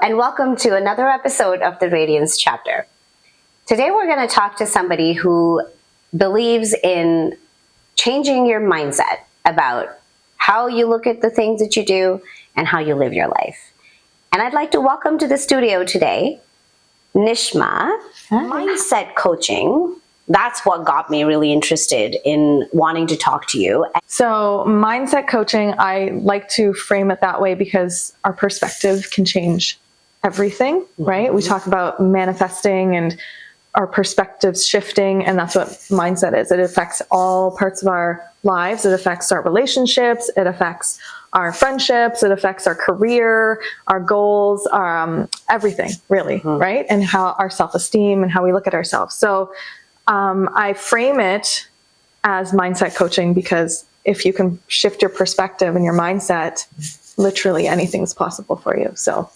and welcome to another episode of the Radiance Chapter. Today we're going to talk to somebody who believes in changing your mindset about how you look at the things that you do and how you live your life. And I'd like to welcome to the studio today, Nishma. Mindset coaching. That's what got me really interested in wanting to talk to you. So mindset coaching, I like to frame it that way because our perspective can change everything, right? We talk about manifesting and our perspectives shifting, and that's what mindset is. It affects all parts of our lives. It affects our relationships. It affects our friendships. It affects our career, our goals, everything really, right? And how our self-esteem and how we look at ourselves. So I frame it as mindset coaching because if you can shift your perspective and your mindset, literally anything's possible for you. So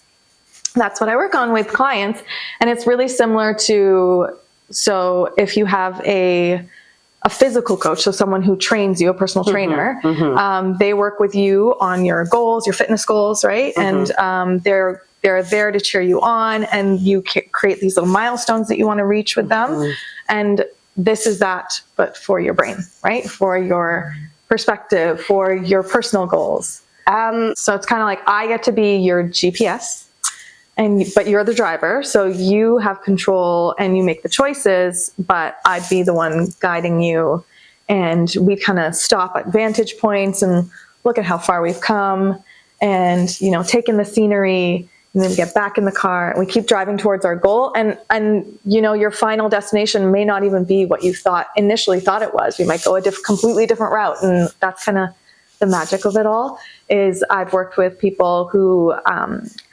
that's what I work on with clients. And it's really similar to, so if you have a physical coach, so someone who trains you, a personal trainer, they work with you on your goals, your fitness goals, right? And they're there to cheer you on, and you create these little milestones that you want to reach with them. And this is that, but for your brain, right? For your perspective, for your personal goals. So it's kind of like I get to be your GPS, but you're the driver. So you have control and you make the choices, but I'd be the one guiding you. And we kind of stop at vantage points and look at how far we've come and, take in the scenery. And then we get back in the car and we keep driving towards our goal. And your final destination may not even be what you initially thought it was. We might go a completely different route. And that's kind of the magic of it all. Is I've worked with people who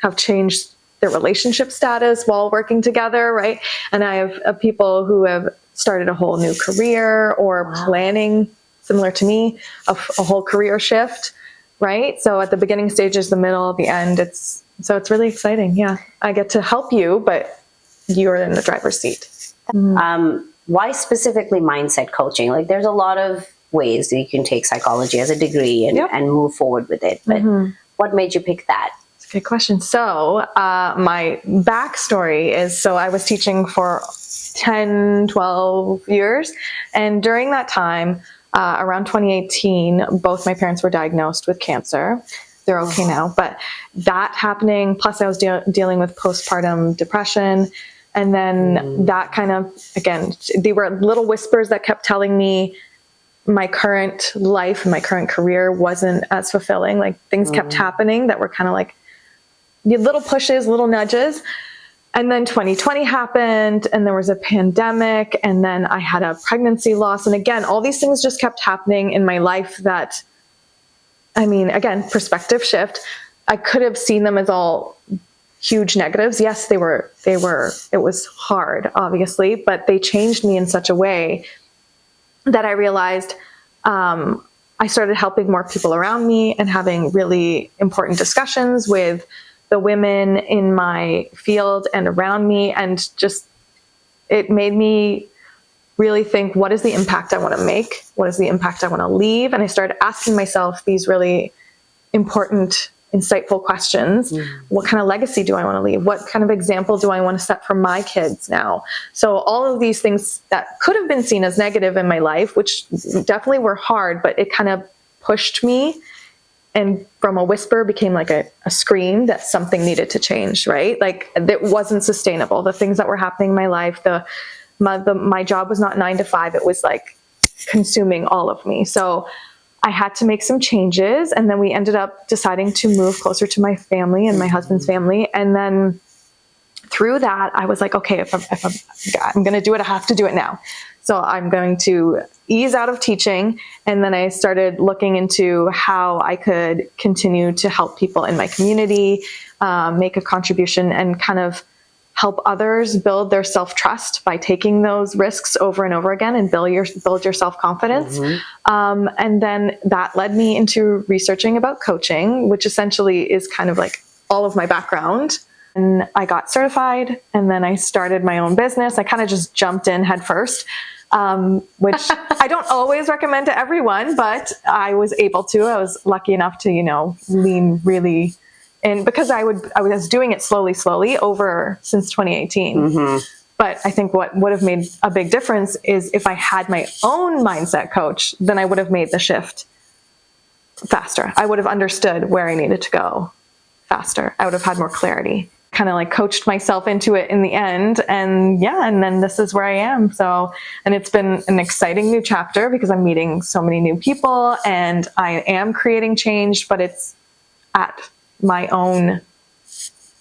have changed their relationship status while working together, right? And I have people who have started a whole new career or planning, similar to me, a whole career shift, right? So at the beginning stages, the middle, the end, it's really exciting. Yeah. I get to help you, but you're in the driver's seat. Why specifically mindset coaching? Like there's a lot of ways that you can take psychology as a degree and move forward with it. But what made you pick that? That's a good question. So my backstory is, so I was teaching for 10, 12 years. And during that time, around 2018, both my parents were diagnosed with cancer. They're okay now, but that happening, plus I was dealing with postpartum depression. And then that kind of, again, they were little whispers that kept telling me my current life and my current career wasn't as fulfilling. Like things kept happening that were kind of like little pushes, little nudges. And then 2020 happened and there was a pandemic and then I had a pregnancy loss. And again, all these things just kept happening in my life that, again, perspective shift. I could have seen them as all huge negatives. Yes, it was hard, obviously, but they changed me in such a way that I realized I started helping more people around me and having really important discussions with the women in my field and around me. And just, it made me really think, what is the impact I want to make? What is the impact I want to leave? And I started asking myself these really important, insightful questions. What kind of legacy do I want to leave? What kind of example do I want to set for my kids now? So all of these things that could have been seen as negative in my life, which definitely were hard, but it kind of pushed me. And from a whisper became like a scream that something needed to change, right? Like it wasn't sustainable. The things that were happening in my life, my job was not 9 to 5. It was like consuming all of me. So I had to make some changes. And then we ended up deciding to move closer to my family and my husband's family. And then through that, I was like, okay, if I'm going to do it, I have to do it now. So I'm going to ease out of teaching. And then I started looking into how I could continue to help people in my community, make a contribution and kind of help others build their self-trust by taking those risks over and over again and build your self-confidence. And then that led me into researching about coaching, which essentially is kind of like all of my background. And I got certified and then I started my own business. I kind of just jumped in head first, which I don't always recommend to everyone, but I was able to. I was lucky enough to, lean really And because I was doing it slowly over since 2018. But I think what would have made a big difference is if I had my own mindset coach, then I would have made the shift faster. I would have understood where I needed to go faster. I would have had more clarity. Kind of like coached myself into it in the end. And yeah, and then this is where I am. So, and it's been an exciting new chapter because I'm meeting so many new people and I am creating change, but it's at my own,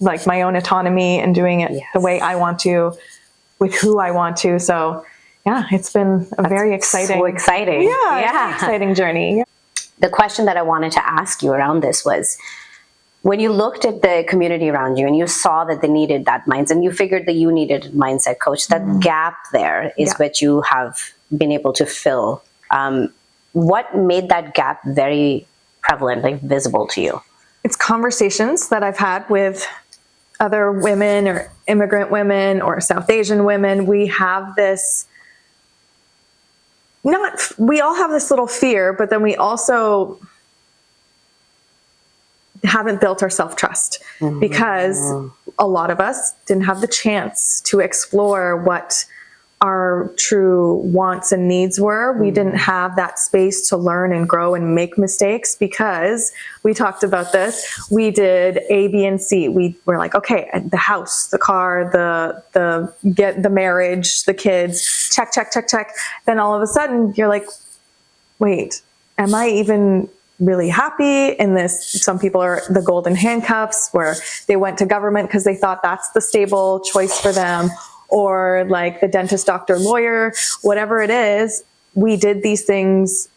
like my own autonomy and doing it the way I want to, with who I want to. So yeah, it's been a very exciting, so exciting. Very exciting journey. The question that I wanted to ask you around this was, when you looked at the community around you and you saw that they needed that mindset, and you figured that you needed a mindset coach, that gap there is what you have been able to fill. What made that gap very prevalent, like visible to you? It's conversations that I've had with other women or immigrant women or South Asian women. We have this, we all have this little fear, but then we also haven't built our self-trust because a lot of us didn't have the chance to explore what our true wants and needs were. We didn't have that space to learn and grow and make mistakes because we talked about this. We did A, B, and C. We were like, okay, the house, the car, the marriage, the kids, check. Then all of a sudden you're like, wait, am I even really happy in this? Some people are the golden handcuffs where they went to government because they thought that's the stable choice for them, or like the dentist, doctor, lawyer, whatever it is. We did these things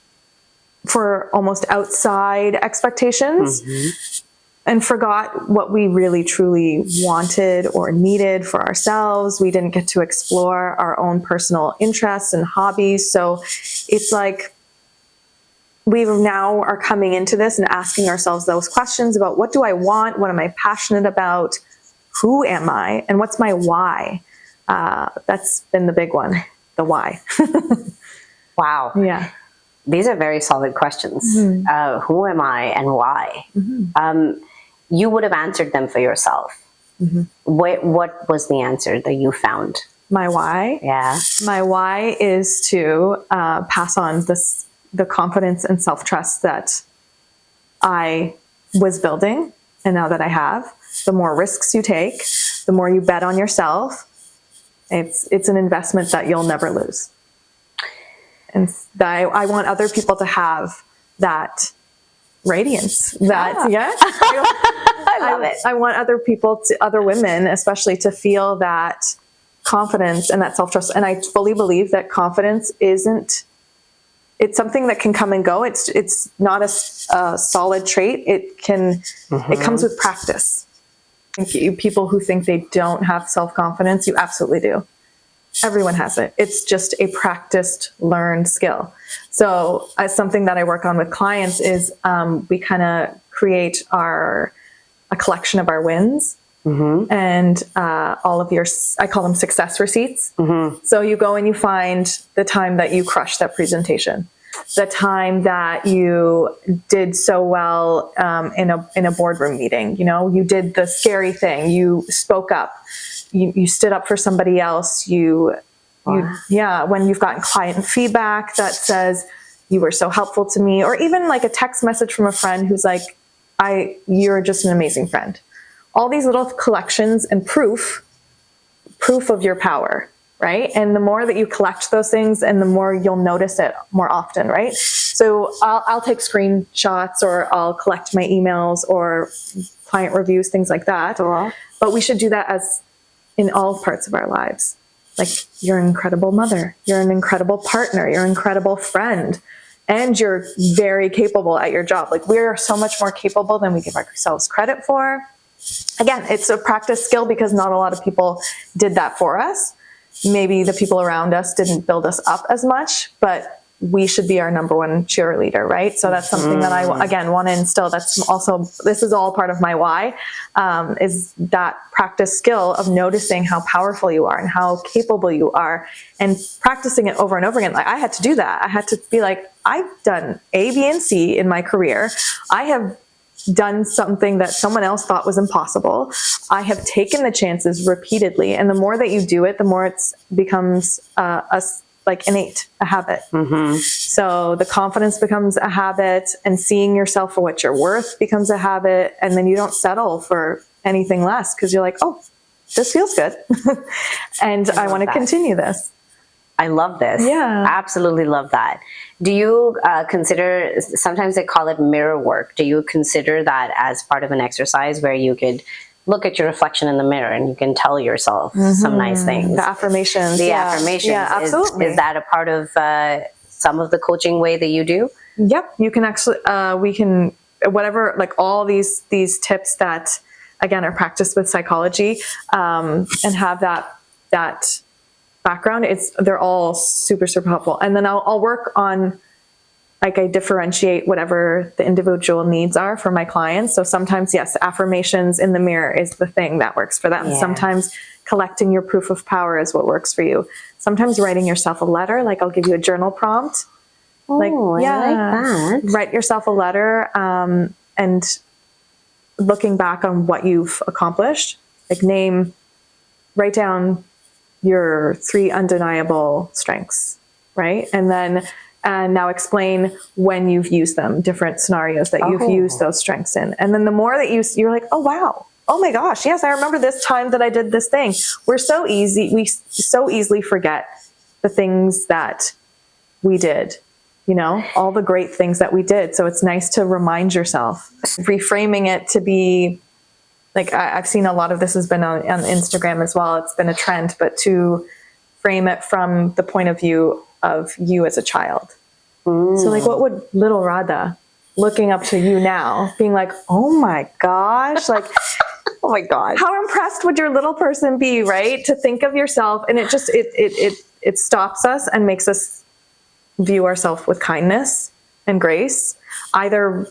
for almost outside expectations and forgot what we really truly wanted or needed for ourselves. We didn't get to explore our own personal interests and hobbies. So it's like, we now are coming into this and asking ourselves those questions about what do I want? What am I passionate about? Who am I? And what's my why? That's been the big one, the why. Wow. Yeah. These are very solid questions. Who am I and why? You would have answered them for yourself. What was the answer that you found? My why? Yeah. My why is to pass on the confidence and self-trust that I was building, and now that I have. The more risks you take, the more you bet on yourself, it's an investment that you'll never lose. And I want other people to have that radiance. That I love it. I want other women especially, to feel that confidence and that self-trust. And I fully believe that confidence it's something that can come and go. It's not a solid trait. It comes with practice. People who think they don't have self-confidence, you absolutely do. Everyone has it. It's just a practiced, learned skill. So as something that I work on with clients is we kind of create a collection of our wins and all of your, I call them success receipts. So you go and you find the time that you crushed that presentation, the time that you did so well in a boardroom meeting. You know, you did the scary thing. You spoke up. You stood up for somebody else. When you've gotten client feedback that says you were so helpful to me, or even like a text message from a friend who's like, you're just an amazing friend. All these little collections and proof of your power, right? And the more that you collect those things, and the more you'll notice it more often, right? So I'll take screenshots, or I'll collect my emails or client reviews, things like that. But we should do that as in all parts of our lives. Like, you're an incredible mother, you're an incredible partner, you're an incredible friend, and you're very capable at your job. Like, we are so much more capable than we give ourselves credit for. Again, it's a practice skill because not a lot of people did that for us. Maybe the people around us didn't build us up as much, but we should be our number one cheerleader, right? So that's something that I, again, want to instill. That's also, this is all part of my why, is that practice skill of noticing how powerful you are and how capable you are, and practicing it over and over again. Like, I had to do that. I had to be like, I've done A, B, and C in my career. I have done something that someone else thought was impossible. I have taken the chances repeatedly. And the more that you do it, the more it becomes like innate, a habit. So the confidence becomes a habit, and seeing yourself for what you're worth becomes a habit. And then you don't settle for anything less because you're like, oh, this feels good. And I want to continue this. I love this. Yeah. Absolutely love that. Do you consider, sometimes they call it mirror work. Do you consider that as part of an exercise where you could look at your reflection in the mirror and you can tell yourself some nice things? The affirmations. The affirmations. Yeah, absolutely. Is that a part of some of the coaching way that you do? Yep. You can actually, we can, whatever, like all these tips that, again, are practiced with psychology and have that background, they're all super, super helpful. And then I'll work on, like, I differentiate whatever the individual needs are for my clients. So sometimes, yes, affirmations in the mirror is the thing that works for them. Yeah. Sometimes collecting your proof of power is what works for you. Sometimes writing yourself a letter, like I'll give you a journal prompt. Oh, I like that. Write yourself a letter and looking back on what you've accomplished, like write down your 3 undeniable strengths, right? And then now explain when you've used them, different scenarios that you've used those strengths in. And then the more that you're like, oh, wow. Oh my gosh. Yes. I remember this time that I did this thing. We so easily forget the things that we did, all the great things that we did. So it's nice to remind yourself, reframing it to be like, I've seen a lot of this has been on Instagram as well. It's been a trend, but to frame it from the point of view of you as a child. So like, what would little Radha looking up to you now being like, oh my gosh, like, oh my God, how impressed would your little person be, right? To think of yourself. And it just, it stops us and makes us view ourselves with kindness and grace, either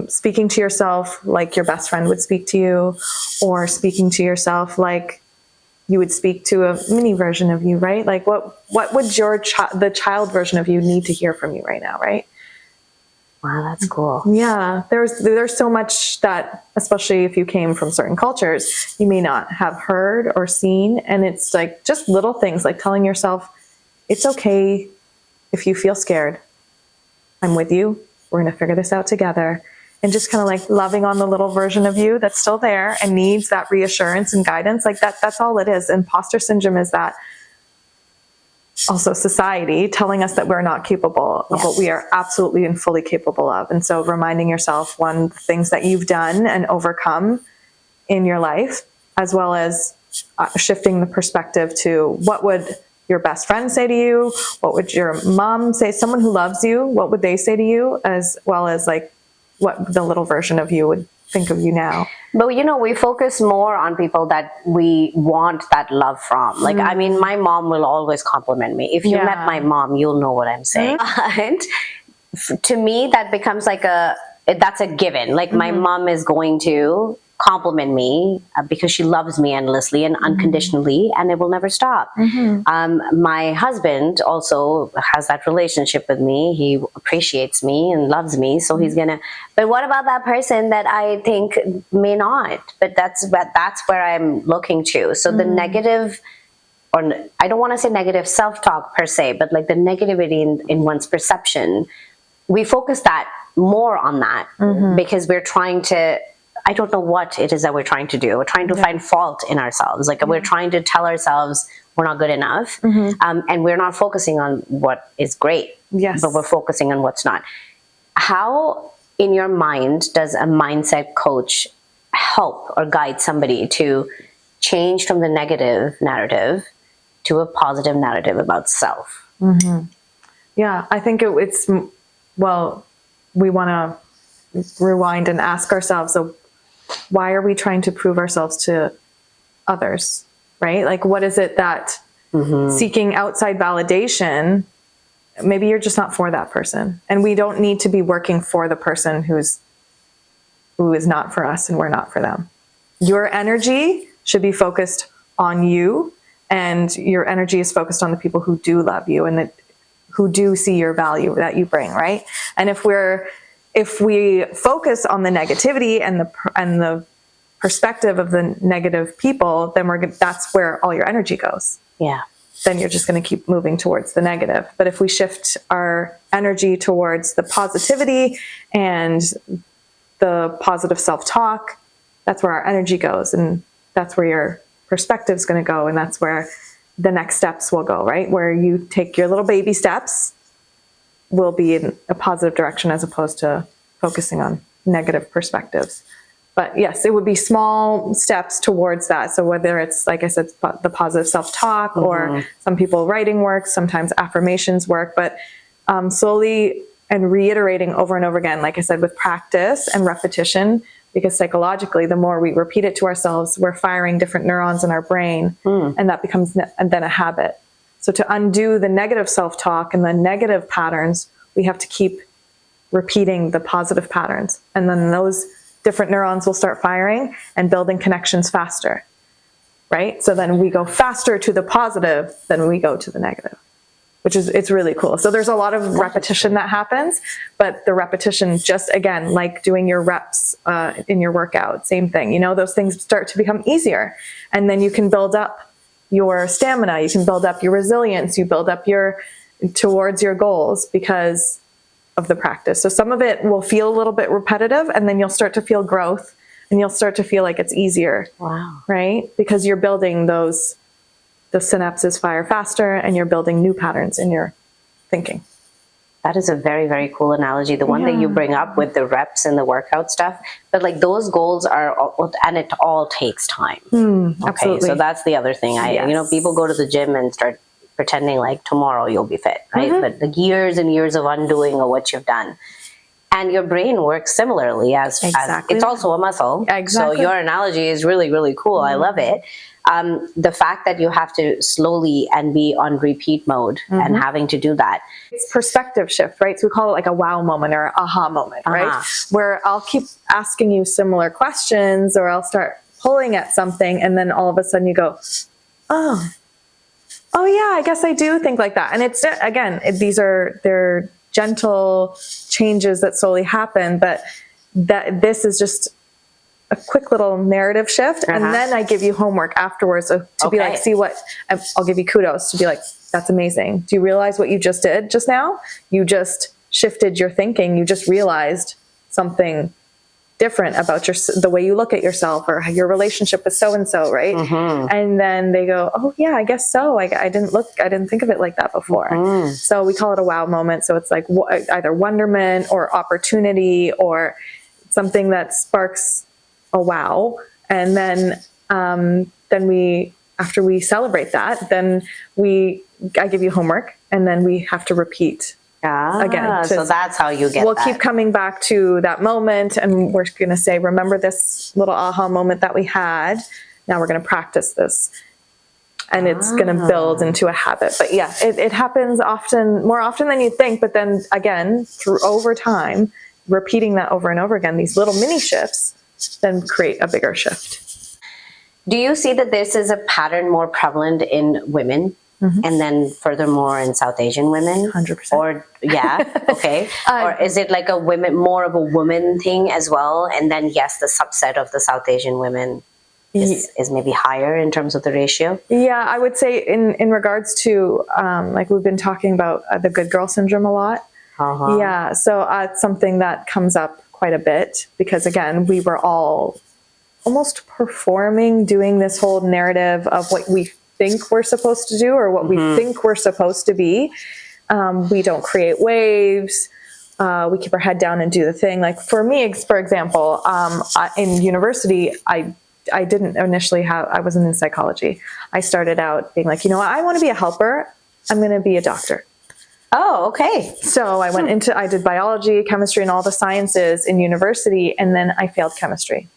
speaking to yourself like your best friend would speak to you, or speaking to yourself like you would speak to a mini version of you, right? Like what would the child version of you need to hear from you right now, right? Wow, that's cool. Yeah, there's so much that, especially if you came from certain cultures, you may not have heard or seen. And it's like just little things like telling yourself, it's okay if you feel scared. I'm with you. We're going to figure this out together. And just kind of like loving on the little version of you that's still there and needs that reassurance and guidance. Like that's all it is. Imposter syndrome is that also society telling us that we're not capable of what we are absolutely and fully capable of. And so reminding yourself, one, things that you've done and overcome in your life, as well as shifting the perspective to what would your best friend say to you? What would your mom say? Someone who loves you, what would they say to you? As well as like what the little version of you would think of you now. But we focus more on people that we want that love from. Like, I mean, my mom will always compliment me. If you met my mom, you'll know what I'm saying. And to me, that becomes like that's a given. Like my mom is going to compliment me because she loves me endlessly and unconditionally, and it will never stop. My husband also has that relationship with me. He appreciates me and loves me, so he's gonna. But what about that person that I think may not? But that's where I'm looking to. So the negative, or I don't want to say negative self-talk per se, but like the negativity in one's perception, we focus that more on that because we're trying to. I don't know what it is that we're trying to do. We're trying to find fault in ourselves. Like we're trying to tell ourselves we're not good enough. And we're not focusing on what is great, but we're focusing on what's not. How, in your mind, does a mindset coach help or guide somebody to change from the negative narrative to a positive narrative about self? Yeah, I think it's, well, we want to rewind and ask ourselves, so why are we trying to prove ourselves to others, right? Like, what is it that seeking outside validation, maybe you're just not for that person. And we don't need to be working for the person who is not for us and we're not for them. Your energy should be focused on you, and your energy is focused on the people who do love you and who do see your value that you bring, right? And if we're if we focus on the negativity and the perspective of the negative people, then that's where all your energy goes. Yeah. Then you're just going to keep moving towards the negative. But if we shift our energy towards the positivity and the positive self-talk, that's where our energy goes, and that's where your perspective is going to go, and that's where the next steps will go, right? Where you take your little baby steps will be in a positive direction as opposed to focusing on negative perspectives. But yes, it would be small steps towards that. So whether it's, like I said, the positive self-talk, or some people writing work, sometimes affirmations work, but slowly and reiterating over and over again, like I said, with practice and repetition, because psychologically, the more we repeat it to ourselves, we're firing different neurons in our brain, and that becomes then a habit. So to undo the negative self-talk and the negative patterns, we have to keep repeating the positive patterns. And then those different neurons will start firing and building connections faster, right? So then we go faster to the positive than we go to the negative, it's really cool. So there's a lot of repetition that happens, but the repetition, just again, like doing your reps in your workout, same thing, those things start to become easier. And then you can build up your stamina, you can build up your resilience, you build up towards your goals because of the practice. So some of it will feel a little bit repetitive, and then you'll start to feel growth, and you'll start to feel like it's easier. Wow. Right? Because you're building the synapses fire faster, and you're building new patterns in your thinking. That is a very, very cool analogy. The one that you bring up with the reps and the workout stuff, but like those goals and it all takes time. Okay. Absolutely. So that's the other thing. People go to the gym and start pretending like tomorrow you'll be fit, right? But like years and years of undoing of what you've done. And your brain works similarly as it's also a muscle. Exactly. So your analogy is really, really cool. I love it. The fact that you have to slowly and be on repeat mode and having to do that. It's perspective shift, right? So we call it like a wow moment or aha moment, right? Where I'll keep asking you similar questions, or I'll start pulling at something, and then all of a sudden you go, oh yeah, I guess I do think like that. And it's, again, they're gentle changes that slowly happen, but this is just a quick little narrative shift. And then I give you homework afterwards to be like, see what, I'll give you kudos to be like, that's amazing. Do you realize what you just did just now? You just shifted your thinking. You just realized something different about the way you look at yourself, or your relationship with so-and-so, right? And then they go, oh yeah, I guess so. I didn't think of it like that before. So we call it a wow moment. So it's like either wonderment or opportunity or something that sparks a wow. And then, after we celebrate that, then I give you homework, and then we have to repeat again. So that's how you get We'll keep coming back to that moment, and we're going to say, remember this little aha moment that we had. Now we're going to practice this. And it's going to build into a habit. But yeah, it happens more often than you think. But then again, over time, repeating that over and over again, these little mini shifts then create a bigger shift. Do you see that this is a pattern more prevalent in women? And then furthermore in South Asian women? 100%. Or, okay. Or is it like more of a woman thing as well? And then, yes, the subset of the South Asian women is maybe higher in terms of the ratio? Yeah, I would say in regards to, like we've been talking about the good girl syndrome a lot. Yeah, so it's something that comes up quite a bit because, again, we were all almost performing, doing this whole narrative of what we think we're supposed to do or what we think we're supposed to be. We don't create waves. We keep our head down and do the thing. Like for me, for example, in university, I didn't initially I wasn't in psychology. I started out being like, I want to be a helper. I'm going to be a doctor. Oh, okay. So I went I did biology, chemistry, and all the sciences in university, and then I failed chemistry.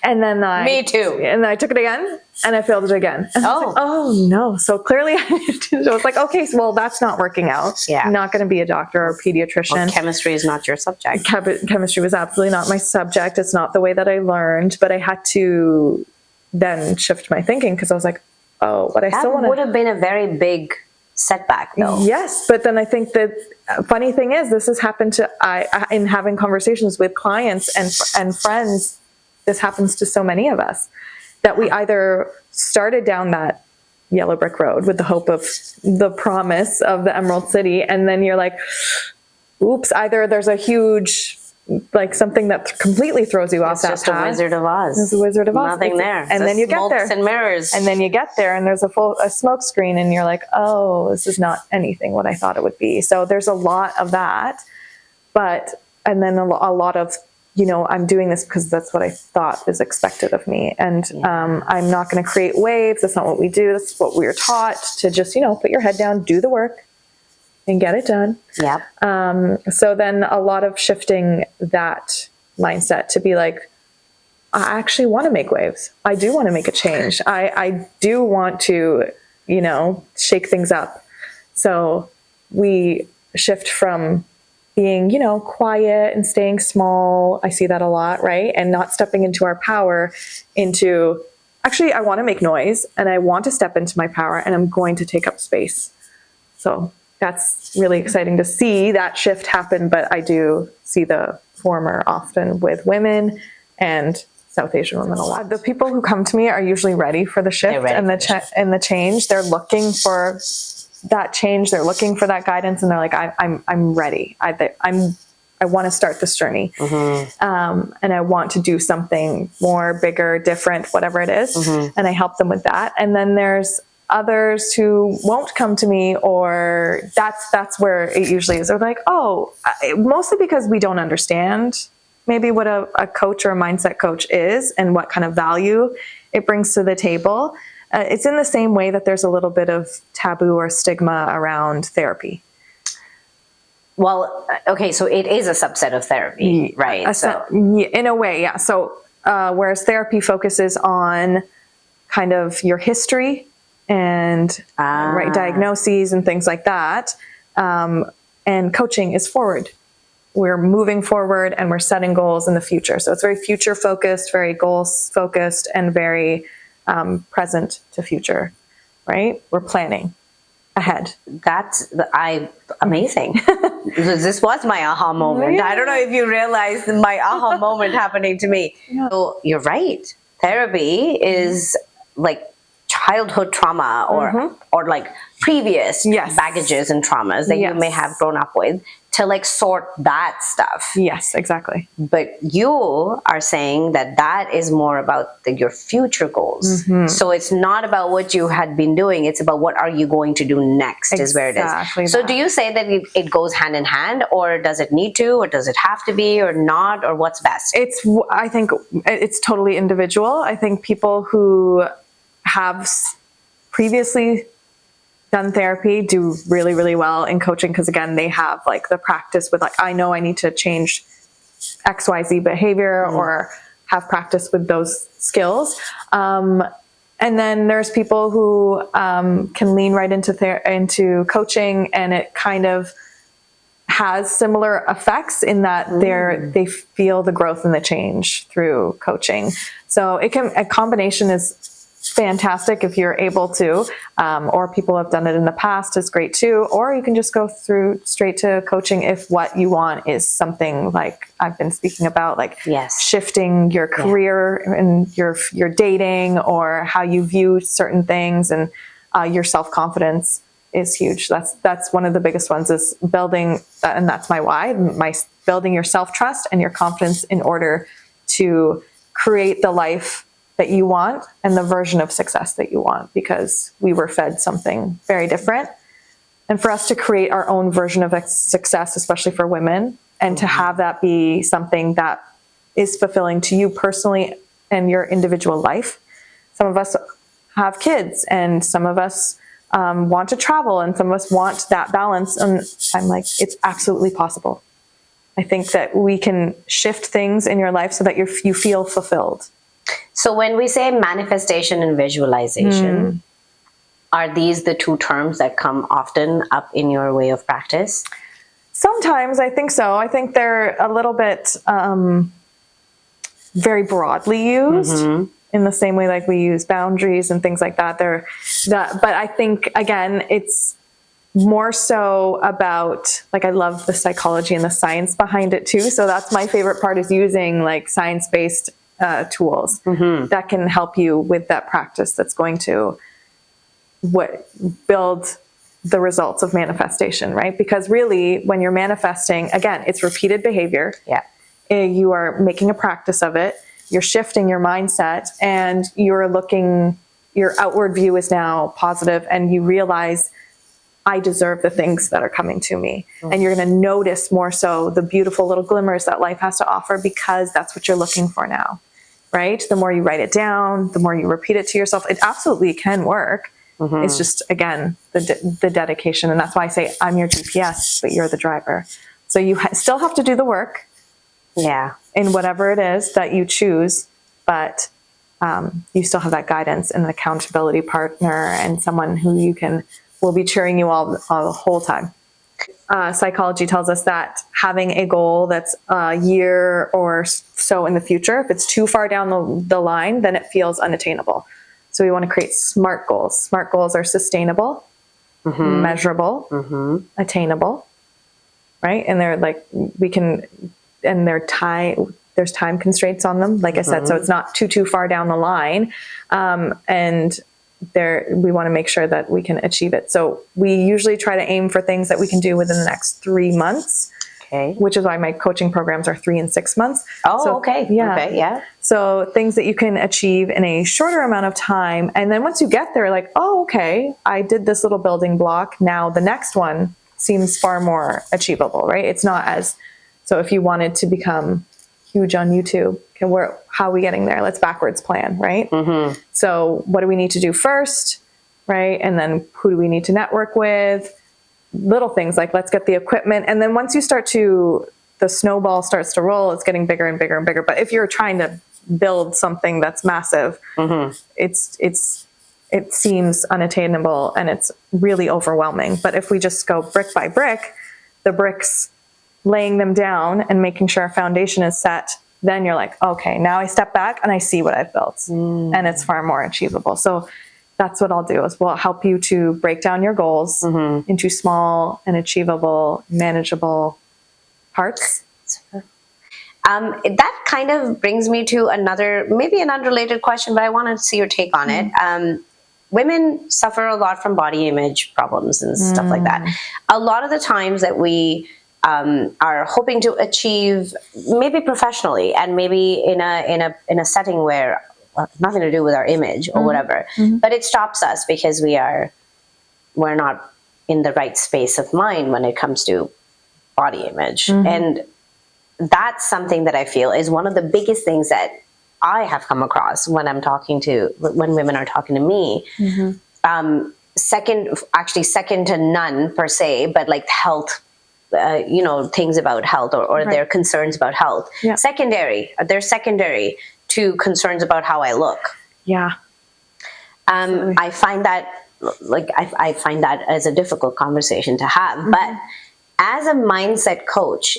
And then Me too. And then I took it again, and I failed it again. And I was like, oh no. So clearly I was like, okay, so, well, that's not working out. Yeah. I'm not going to be a doctor or a pediatrician. Well, chemistry is not your subject. Chemistry was absolutely not my subject. It's not the way that I learned, but I had to then shift my thinking because I was like, oh, but I still want to. That would have been a very big setback, though. Yes, but then I think that funny thing is, this has happened to in having conversations with clients and friends. This happens to so many of us, that we either started down that yellow brick road with the hope of the promise of the Emerald City, and then you're like, oops, either there's a huge, like, something that completely throws you off that It's just path. a Wizard of Oz. It's a Wizard of Oz. Nothing there. And then you get there. Smokes and mirrors. And then you get there and there's a smoke screen, and you're like, oh, this is not anything what I thought it would be. So there's a lot of that. And then a lot of, I'm doing this because that's what I thought is expected of me. And I'm not going to create waves. That's not what we do. That's what we were taught, to just, put your head down, do the work, and get it done. Yep. So then a lot of shifting that mindset to be like, I actually want to make waves. I do want to make a change. I do want to, shake things up. So we shift from being, quiet and staying small. I see that a lot, right? And not stepping into our power, into actually, I want to make noise and I want to step into my power, and I'm going to take up space. So that's really exciting to see that shift happen. But I do see the former often with women and South Asian women a lot. The people who come to me are usually ready for the shift and the change. They're looking for that change. They're looking for that guidance, and they're like, I'm ready. I want to start this journey, and I want to do something more, bigger, different, whatever it is. And I help them with that. And then there's others who won't come to me, or that's where it usually is. They're like, mostly because we don't understand maybe what a coach or a mindset coach is and what kind of value it brings to the table. It's in the same way that there's a little bit of taboo or stigma around therapy. Well, okay, so it is a subset of therapy, right? In a way, yeah. So whereas therapy focuses on kind of your history and right diagnoses and things like that, and coaching is forward. We're moving forward and we're setting goals in the future. So it's very future focused, very goals focused, and very present to future, right? We're planning ahead. That's amazing. This was my aha moment. Yeah. I don't know if you realize my aha moment happening to me. Yeah. So you're right. Therapy is like childhood trauma or like previous baggages and traumas that you may have grown up with, to like sort that stuff. Yes, exactly. But you are saying that is more about your future goals. So it's not about what you had been doing. It's about what are you going to do next, is where it is. So do you say that it goes hand in hand, or does it need to, or does it have to be, or not, or what's best? I think it's totally individual. I think people who have previously done therapy do really, really well in coaching, because again, they have like the practice with like, I know I need to change XYZ behavior or have practice with those skills. And then there's people who can lean right into coaching, and it kind of has similar effects in that they feel the growth and the change through coaching. So a combination is fantastic if you're able to, or people have done it in the past is great too, or you can just go through straight to coaching if what you want is something like I've been speaking about, like shifting your career and your dating, or how you view certain things, and your self-confidence is huge. That's one of the biggest ones, is building, and that's my why, building your self-trust and your confidence in order to create the life that you want and the version of success that you want, because we were fed something very different. And for us to create our own version of success, especially for women, and to have that be something that is fulfilling to you personally and your individual life. Some of us have kids, and some of us want to travel, and some of us want that balance. And I'm like, it's absolutely possible. I think that we can shift things in your life so that you feel fulfilled. So when we say manifestation and visualization, are these the two terms that come often up in your way of practice? Sometimes, I think so. I think they're a little bit very broadly used in the same way like we use boundaries and things like that. But I think, again, it's more so about, like, I love the psychology and the science behind it too. So that's my favorite part, is using like science-based tools that can help you with that practice that's going to build the results of manifestation, right? Because really, when you're manifesting, again, it's repeated behavior. Yeah. You are making a practice of it. You're shifting your mindset, and your outward view is now positive, and you realize, I deserve the things that are coming to me. And you're going to notice more so the beautiful little glimmers that life has to offer, because that's what you're looking for now, right? The more you write it down, the more you repeat it to yourself, it absolutely can work. It's just, again, the dedication. And that's why I say I'm your GPS, but you're the driver. So you still have to do the work. Yeah. In whatever it is that you choose, but you still have that guidance and an accountability partner, and someone who will be cheering you all the whole time. Psychology tells us that having a goal that's a year or so in the future, if it's too far down the line, then it feels unattainable. So we want to create SMART goals. SMART goals are sustainable, measurable, attainable, right? And they're like, there's time constraints on them, like I said, so it's not too far down the line. And we want to make sure that we can achieve it. So we usually try to aim for things that we can do within the next 3 months. Okay. Which is why my coaching programs are 3 and 6 months. Oh, so, okay. Yeah. Okay, yeah. So things that you can achieve in a shorter amount of time. And then once you get there, like, oh, okay, I did this little building block. Now the next one seems far more achievable, right? It's not as, so if you wanted to become huge on YouTube, okay, how are we getting there? Let's backwards plan, right? So what do we need to do first, right? And then who do we need to network with? Little things like, let's get the equipment. And then once the snowball starts to roll, it's getting bigger and bigger and bigger. But if you're trying to build something that's massive, it seems unattainable and it's really overwhelming. But if we just go brick by brick, the bricks, laying them down and making sure our foundation is set, then you're like, okay, now I step back and I see what I've built, and it's far more achievable. So that's what I'll do, is we'll help you to break down your goals into small and achievable, manageable parts. That kind of brings me to maybe an unrelated question, but I wanted to see your take on it. Women suffer a lot from body image problems and stuff like that. A lot of the times that we are hoping to achieve, maybe professionally, and maybe in a setting where nothing to do with our image or whatever, but it stops us because we're not in the right space of mind when it comes to body image. And that's something that I feel is one of the biggest things that I have come across when women are talking to me. Second to none per se, but like health, things about health or their concerns about health. Yeah. They're secondary to concerns about how I look. Yeah. I find that as a difficult conversation to have. But as a mindset coach,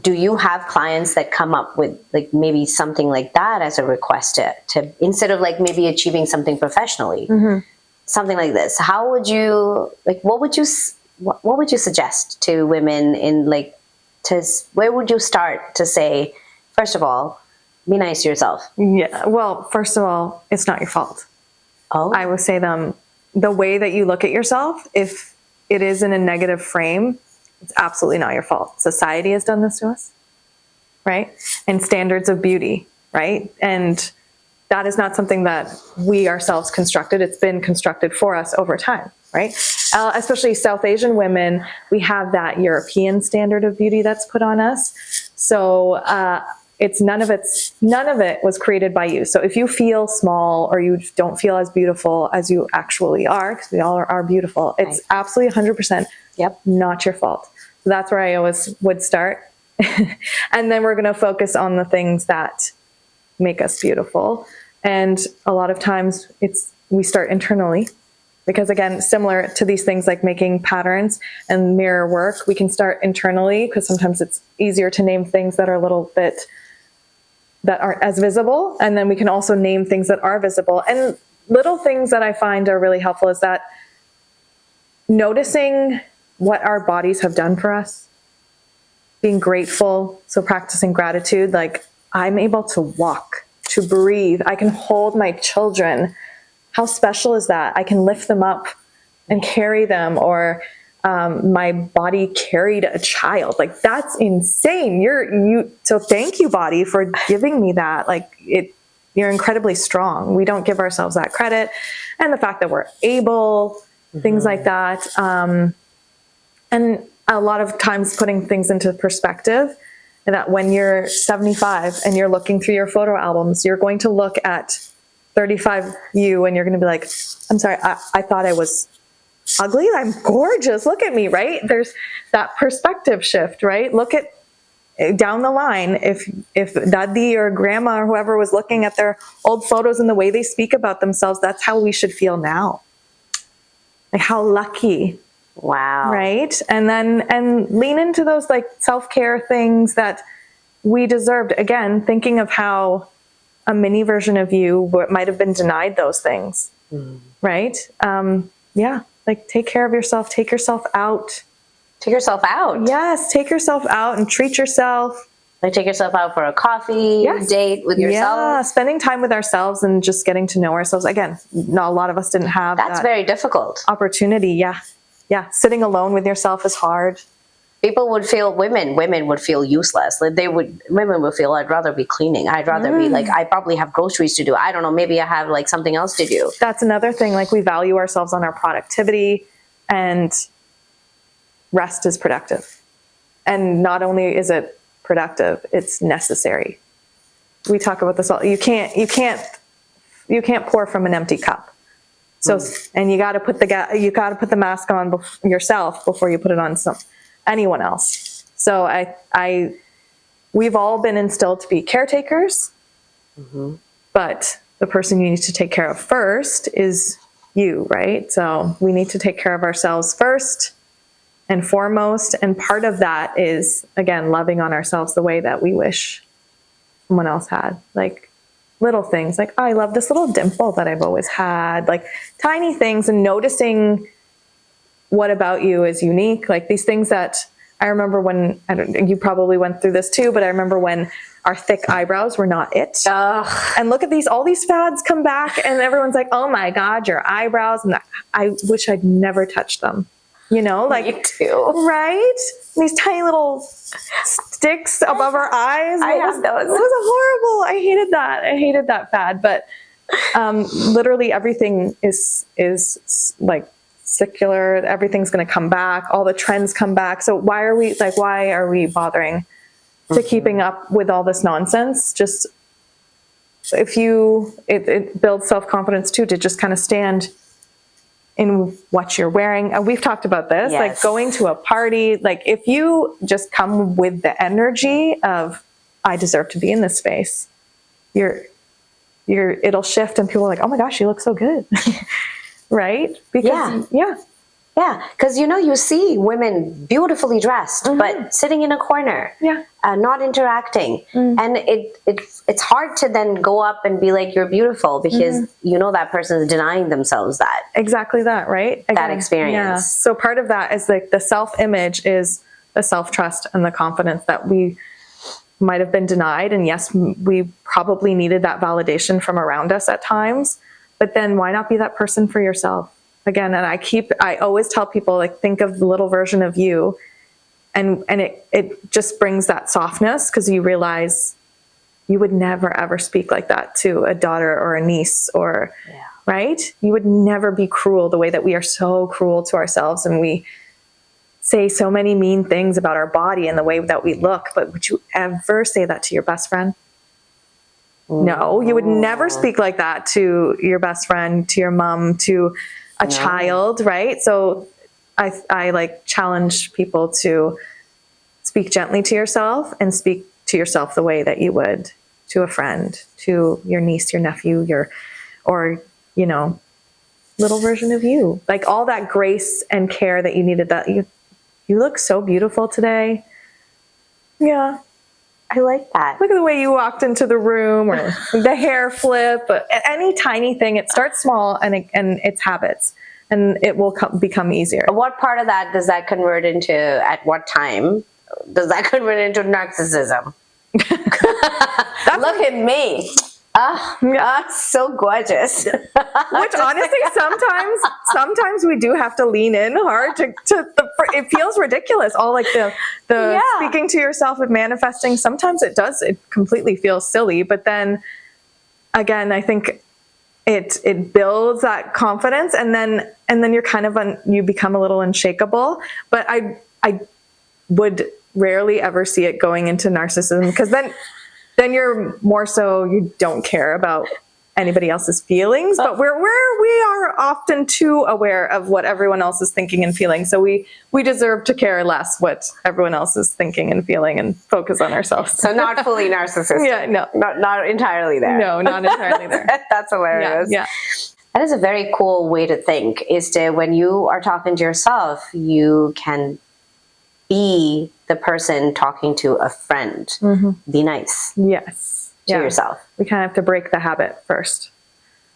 do you have clients that come up with like maybe something like that as a request to instead of like maybe achieving something professionally, something like this? How would you what would you suggest to women where would you start to say, first of all, be nice to yourself? Yeah. Well, first of all, it's not your fault. Oh. I would say the way that you look at yourself, if it is in a negative frame, it's absolutely not your fault. Society has done this to us, right? And standards of beauty, right? And that is not something that we ourselves constructed. It's been constructed for us over time, right? Especially South Asian women, we have that European standard of beauty that's put on us. So none of it was created by you. So if you feel small or you don't feel as beautiful as you actually are, because we all are beautiful, it's absolutely 100% not your fault. So that's where I always would start. And then we're going to focus on the things that make us beautiful. And a lot of times we start internally, because again, similar to these things like making patterns and mirror work, we can start internally, because sometimes it's easier to name things that are a little bit that aren't as visible. And then we can also name things that are visible. And little things that I find are really helpful is that noticing what our bodies have done for us, being grateful. So practicing gratitude, like I'm able to walk, to breathe. I can hold my children. How special is that? I can lift them up and carry them, or my body carried a child. Like that's insane. So thank you, body, for giving me that. Like you're incredibly strong. We don't give ourselves that credit. And the fact that we're able, things like that. And a lot of times putting things into perspective, that when you're 75 and you're looking through your photo albums, you're going to look at 35 you and you're going to be like, I'm sorry, I thought I was ugly. I'm gorgeous. Look at me, right? There's that perspective shift, right? Look at down the line, if daddy or grandma or whoever was looking at their old photos and the way they speak about themselves, that's how we should feel now. Like how lucky. Wow. Right? And lean into those like self-care things that we deserved. Again, thinking of how a mini version of you might have been denied those things. Right? Yeah. Like take care of yourself, take yourself out. Take yourself out. Yes, take yourself out and treat yourself. Like take yourself out for a coffee date with yourself. Yeah, spending time with ourselves and just getting to know ourselves. Again, not a lot of us didn't have That's very difficult. Opportunity. Yeah. Yeah. Sitting alone with yourself is hard. Women would feel useless. Like women would feel, I'd rather be cleaning. I'd rather be like, I probably have groceries to do. I don't know. Maybe I have like something else to do. That's another thing. Like we value ourselves on our productivity, and rest is productive. And not only is it productive, it's necessary. We talk about this all. You can't pour from an empty cup. So, and you got to put the mask on yourself before you put it on anyone else. So we've all been instilled to be caretakers, but the person you need to take care of first is you, right? So we need to take care of ourselves first and foremost. And part of that is, again, loving on ourselves the way that we wish someone else had. Like little things like, oh, I love this little dimple that I've always had, like tiny things, and noticing what about you is unique. Like these things that I remember when, you probably went through this too, but I remember when our thick eyebrows were not it. Ugh. And look at all these fads come back and everyone's like, oh my God, your eyebrows. And I wish I'd never touched them. You know, like, me too. Right? These tiny little sticks above our eyes. I have those. It was horrible. I hated that fad. But literally everything is like secular. Everything's going to come back. All the trends come back. So why are we bothering to keeping up with all this nonsense? Just it builds self-confidence too, to just kind of stand in what you're wearing. And we've talked about this, like going to a party, like if you just come with the energy of, I deserve to be in this space, it'll shift and people are like, oh my gosh, you look so good. Right? Because Yeah, because you see women beautifully dressed, but sitting in a corner, not interacting, and it's hard to then go up and be like, "You're beautiful," because that person is denying themselves that. Exactly that, right? Again, that experience. Yeah. So part of that is like the self-image is the self-trust and the confidence that we might have been denied, and yes, we probably needed that validation from around us at times. But then, why not be that person for yourself? Again, and I always tell people, like, think of the little version of you, and it just brings that softness, because you realize you would never ever speak like that to a daughter or a niece, or right? You would never be cruel the way that we are so cruel to ourselves, and we say so many mean things about our body and the way that we look. But would you ever say that to your best friend? No, you would never speak like that to your best friend, to your mom, to a child, right? So I like challenge people to speak gently to yourself, and speak to yourself the way that you would to a friend, to your niece, your nephew, or little version of you. Like all that grace and care that you needed, that you look so beautiful today. Yeah. I like that. Look at the way you walked into the room, or the hair flip, any tiny thing. It starts small, and it's habits. and it will become easier. What part of that does that convert into? At what time does that convert into narcissism? Look at me. So gorgeous. Which honestly, sometimes we do have to lean in hard it feels ridiculous. All like the speaking to yourself and manifesting. Sometimes it completely feels silly, but then again, I think it builds that confidence, and then you're kind of you become a little unshakable. But I would rarely ever see it going into narcissism, because then you're more so, you don't care about anybody else's feelings, but we are often too aware of what everyone else is thinking and feeling. So we deserve to care less what everyone else is thinking and feeling and focus on ourselves. So not fully narcissistic. Yeah, no. Not entirely there. No, not entirely there. That's hilarious. Yeah. That is a very cool way to think, is to, when you are talking to yourself, you can be the person talking to a friend. Be nice. Yes. To yourself. We kind of have to break the habit first.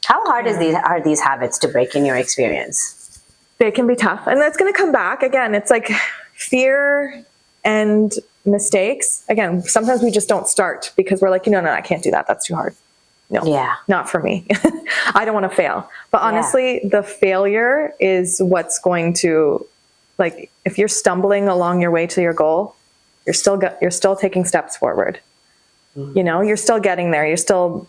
How hard are these habits to break in your experience? They can be tough, and that's going to come back again. It's like fear and mistakes. Again, sometimes we just don't start because we're like, no, I can't do that. That's too hard. No, not for me. I don't want to fail. But honestly, the failure is what's going to, like, if you're stumbling along your way to your goal, you're still taking steps forward. You're still getting there. You're still,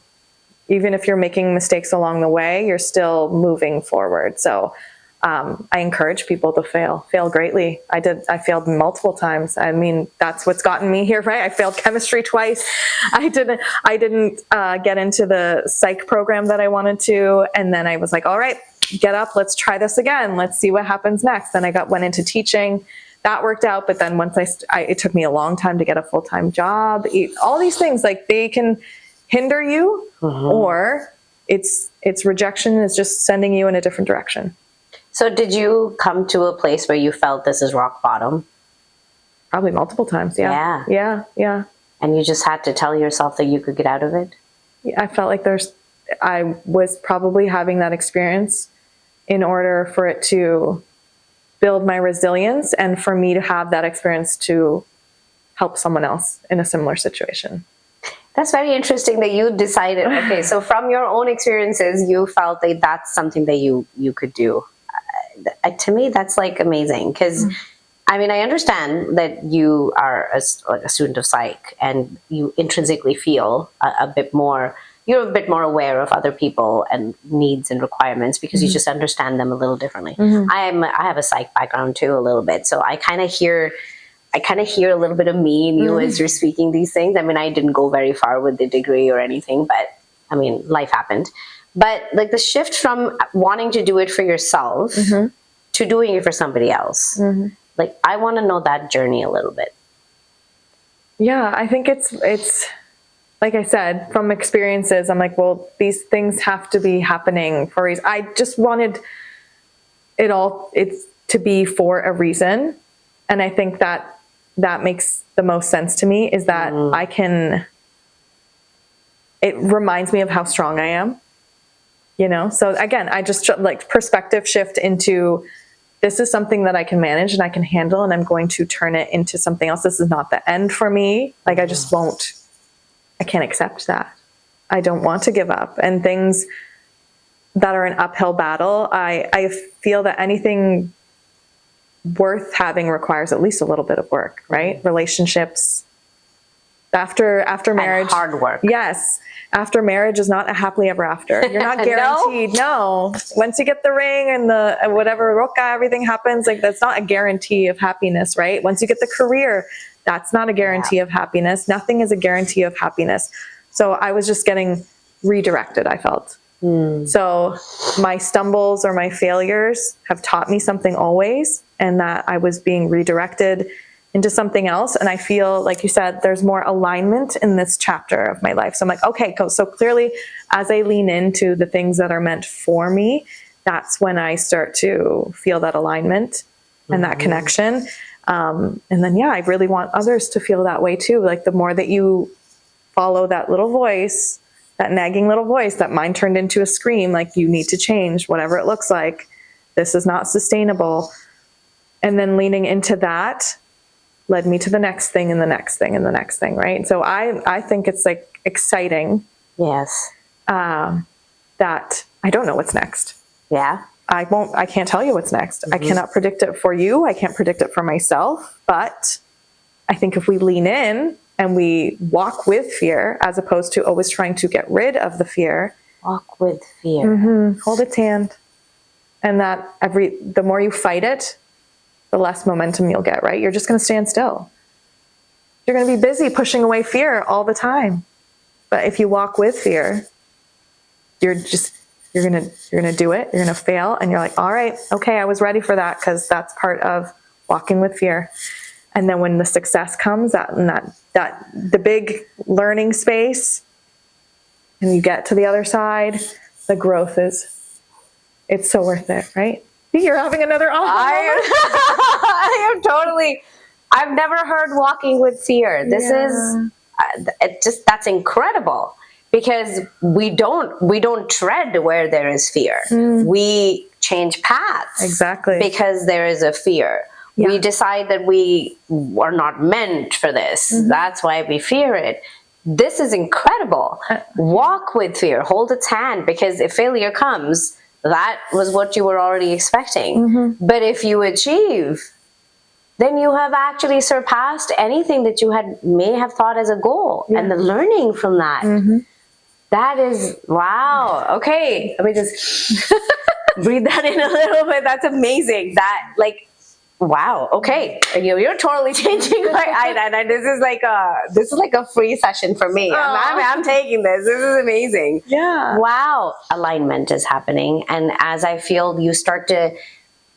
even if you're making mistakes along the way, you're still moving forward. So I encourage people to fail greatly. I failed multiple times. I mean, that's what's gotten me here, right? I failed chemistry twice. I didn't get into the psych program that I wanted to. And then I was like, all right, get up, let's try this again. Let's see what happens next. Then I went into teaching. That worked out. But then once it took me a long time to get a full-time job. All these things, like, they can hinder you, or it's rejection is just sending you in a different direction. So did you come to a place where you felt this is rock bottom? Probably multiple times. Yeah. Yeah. And you just had to tell yourself that you could get out of it? I felt like I was probably having that experience in order for it to build my resilience, and for me to have that experience to help someone else in a similar situation. That's very interesting that you decided, okay, so from your own experiences, you felt that that's something that you could do. To me, that's like amazing, because I mean, I understand that you are a student of psych, and you intrinsically feel you're a bit more aware of other people and needs and requirements, because you just understand them a little differently. I have a psych background too, a little bit, so I kind of hear a little bit of me in you as you're speaking these things. I mean, I didn't go very far with the degree or anything, but I mean, life happened. But like the shift from wanting to do it for yourself to doing it for somebody else, like, I want to know that journey a little bit. Yeah, I think it's like I said, from experiences, I'm like, well, these things have to be happening for a reason. I just wanted it's to be for a reason. And I think that makes the most sense to me, is that it reminds me of how strong I am, So again, I just like perspective shift into, this is something that I can manage and I can handle, and I'm going to turn it into something else. This is not the end for me. Like, I can't accept that. I don't want to give up. And things that are an uphill battle, I feel that anything worth having requires at least a little bit of work, right? Relationships, after marriage, and hard work. Yes. After marriage is not a happily ever after. You're not guaranteed. No. Once you get the ring and the whatever roka, everything happens. Like, that's not a guarantee of happiness, right? Once you get the career, that's not a guarantee of happiness. Nothing is a guarantee of happiness. So I was just getting redirected, I felt. So my stumbles or my failures have taught me something always, and that I was being redirected into something else. And I feel, like you said, there's more alignment in this chapter of my life. So I'm like, okay, cool. So clearly, as I lean into the things that are meant for me, that's when I start to feel that alignment and that connection. And then, I really want others to feel that way too. Like, the more that you follow that little voice, that nagging little voice that mine turned into a scream, like, you need to change, whatever it looks like, This is not sustainable. And then leaning into that led me to the next thing and the next thing and the next thing, right? So I think it's like exciting. Yes. That I don't know what's next. Yeah. I can't tell you what's next. I cannot predict it for you. I can't predict it for myself. But I think if we lean in and we walk with fear, as opposed to always trying to get rid of the fear. Walk with fear. Hold its hand. And that the more you fight it, the less momentum you'll get, right? You're just going to stand still. You're going to be busy pushing away fear all the time. But if you walk with fear, you're going to do it. You're going to fail. And you're like, all right, okay, I was ready for that, because that's part of walking with fear. And then when the success comes, the big learning space, and you get to the other side, the growth it's so worth it, right? You're having another aha moment. I am totally, I've never heard walking with fear. This is, that's incredible, because we don't tread where there is fear. We change paths. Exactly. Because there is a fear. Yeah. We decide that we are not meant for this. That's why we fear it. This is incredible. Walk with fear, hold its hand, because if failure comes, that was what you were already expecting. But if you achieve, then you have actually surpassed anything that you may have thought as a goal. And the learning from that, that is, wow. Okay, let me just breathe that in a little bit. That's amazing. That, like, wow. Okay, you're totally changing my this is like a free session for me. I'm taking this. This is amazing. Yeah. Wow. Alignment is happening, and as I feel you start to,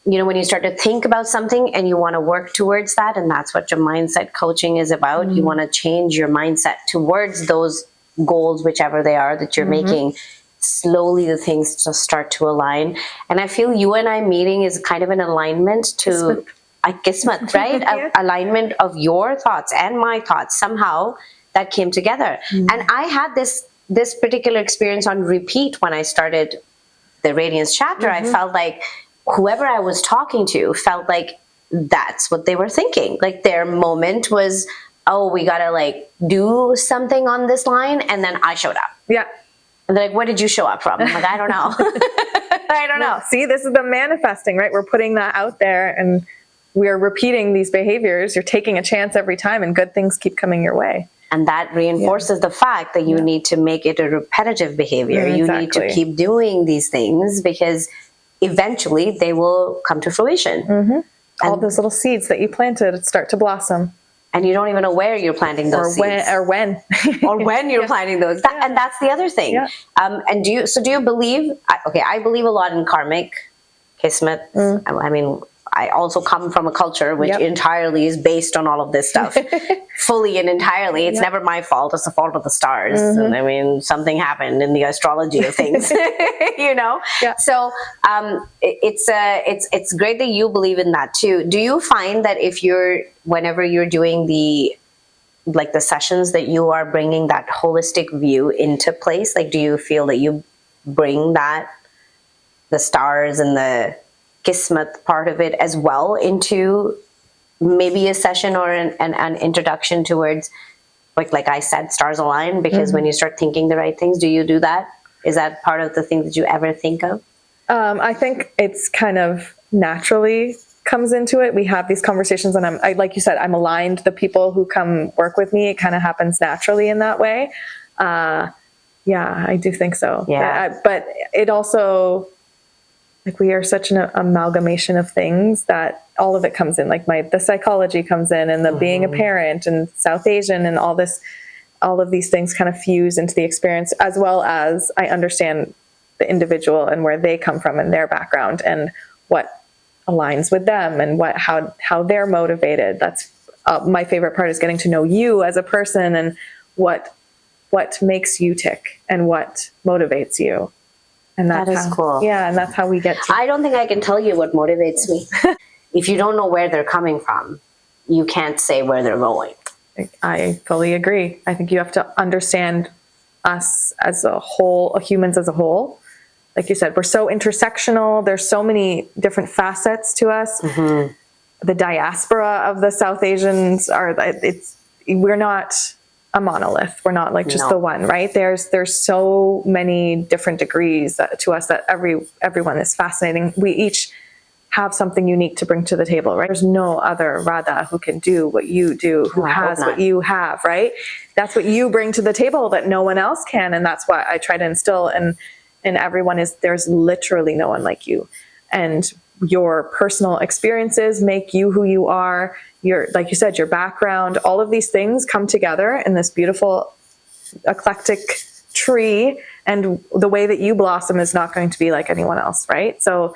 when you start to think about something and you want to work towards that, and that's what your mindset coaching is about. You want to change your mindset towards those goals, whichever they are that you're making. Slowly the things just start to align. And I feel you and I meeting is kind of an alignment to Kismet, right? Alignment of your thoughts and my thoughts, somehow that came together. And I had this particular experience on repeat when I started the Radiance chapter. I felt like whoever I was talking to felt like that's what they were thinking. Like their moment was, oh, we gotta like do something on this line, and then I showed up. Yeah. And they're like, where did you show up from? I'm like, I don't know. I don't know. See, this is the manifesting, right? We're putting that out there and we're repeating these behaviors. You're taking a chance every time, and good things keep coming your way. And that reinforces the fact that you need to make it a repetitive behavior. You need to keep doing these things, because eventually they will come to fruition. All those little seeds that you planted start to blossom. And you don't even know where you're planting those seeds. Or when you're planting those. And that's the other thing. Yeah. And do you believe, I believe a lot in karmic, Kismet. I mean, I also come from a culture which entirely is based on all of this stuff. Fully and entirely. It's never my fault. It's the fault of the stars. And I mean, something happened in the astrology of things, Yeah. So it's great that you believe in that too. Do you find that whenever you're doing the sessions, that you are bringing that holistic view into place? Like, do you feel that you bring the stars and the Kismet part of it as well into maybe a session or an introduction towards, like I said, stars align? Because when you start thinking the right things, do you do that? Is that part of the thing that you ever think of? I think it's kind of naturally comes into it. We have these conversations, and like you said, I'm aligned. The people who come work with me, it kind of happens naturally in that way. Yeah, I do think so. Yeah. But it also, like, we are such an amalgamation of things that all of it comes in. Like the psychology comes in, and the being a parent, and South Asian, and all of these things kind of fuse into the experience, as well as I understand the individual and where they come from and their background and what aligns with them and how they're motivated. That's my favorite part, is getting to know you as a person and what makes you tick and what motivates you. And that is cool. Yeah, and that's how we get to... I don't think I can tell you what motivates me. If you don't know where they're coming from, you can't say where they're going. I fully agree. I think you have to understand us as a whole, humans as a whole. like you said, we're so intersectional. There's so many different facets to us. The diaspora of the South Asians we're not a monolith. We're not like just the one, right? There's so many different degrees to us that everyone is fascinating. We each have something unique to bring to the table, right? There's no other Radha who can do what you do, who has what you have, right? That's what you bring to the table that no one else can. And that's why I try to instill in everyone is there's literally no one like you. And your personal experiences make you who you are. Like you said, your background, all of these things come together in this beautiful eclectic tree. And the way that you blossom is not going to be like anyone else, right? So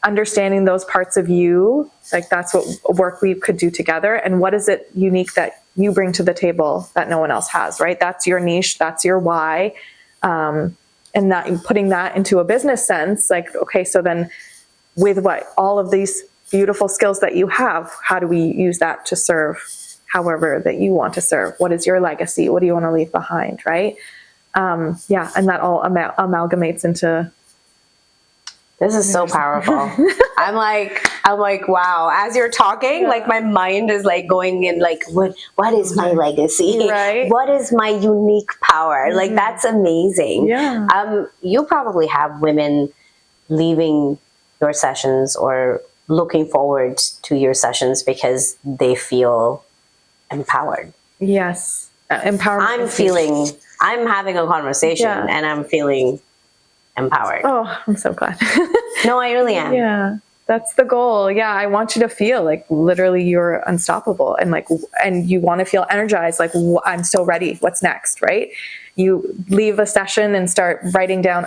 understanding those parts of you, like that's what work we could do together. And what is it unique that you bring to the table that no one else has, right? That's your niche, that's your why. And that putting that into a business sense, like, okay, so then with all of these beautiful skills that you have, how do we use that to serve however that you want to serve? What is your legacy? What do you want to leave behind, right? And that all amalgamates into. This is so powerful. I'm like, wow. As you're talking, like my mind is like going in like, what is my legacy? Right. What is my unique power? Like, that's amazing. Yeah. You probably have women leaving your sessions or looking forward to your sessions because they feel empowered. Yes. Empowerment. I'm having a conversation and I'm feeling empowered. Oh, I'm so glad. No, I really am. Yeah, that's the goal. Yeah, I want you to feel like literally you're unstoppable and you want to feel energized. Like, I'm so ready. What's next, right? You leave a session and start writing down.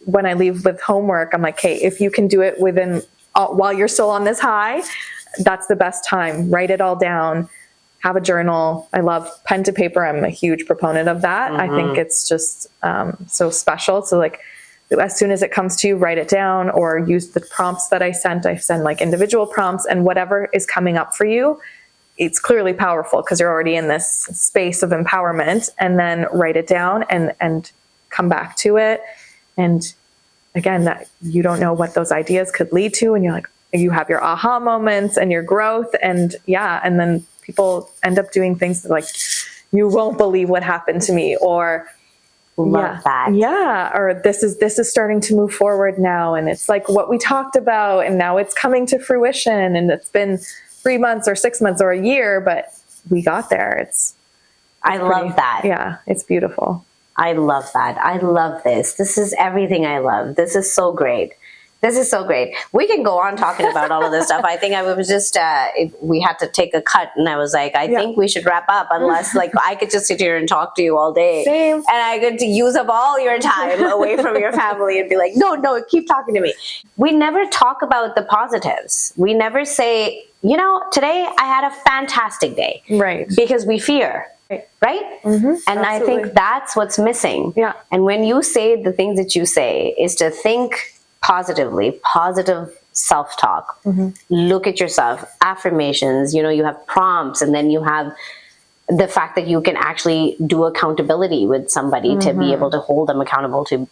When I leave with homework, I'm like, hey, if you can do it while you're still on this high, that's the best time. Write it all down. Have a journal. I love pen to paper. I'm a huge proponent of that. I think it's just so special. So like, as soon as it comes to you, write it down or use the prompts that I sent. I send like individual prompts, and whatever is coming up for you, it's clearly powerful because you're already in this space of empowerment. And then write it down and come back to it. And again, that you don't know what those ideas could lead to. And you're like, you have your aha moments and your growth. And and then people end up doing things that like, you won't believe what happened to me, or love that. Yeah. Or this is starting to move forward now. And it's like what we talked about, and now it's coming to fruition, and it's been 3 months or 6 months or a year, but we got there. I love that. Yeah. It's beautiful. I love that. I love this. This is everything I love. This is so great. This is so great. We can go on talking about all of this stuff. I think I was just, we had to take a cut, and I was like, I think we should wrap up, unless like I could just sit here and talk to you all day. Same. And I could use up all your time away from your family and be like, no, keep talking to me. We never talk about the positives. We never say, today I had a fantastic day. Right. Because we fear. Right? And absolutely. I think that's what's missing. Yeah. And when you say the things that you say is to think positively, positive self-talk, look at yourself, affirmations, you have prompts, and then you have the fact that you can actually do accountability with somebody to be able to hold them accountable, to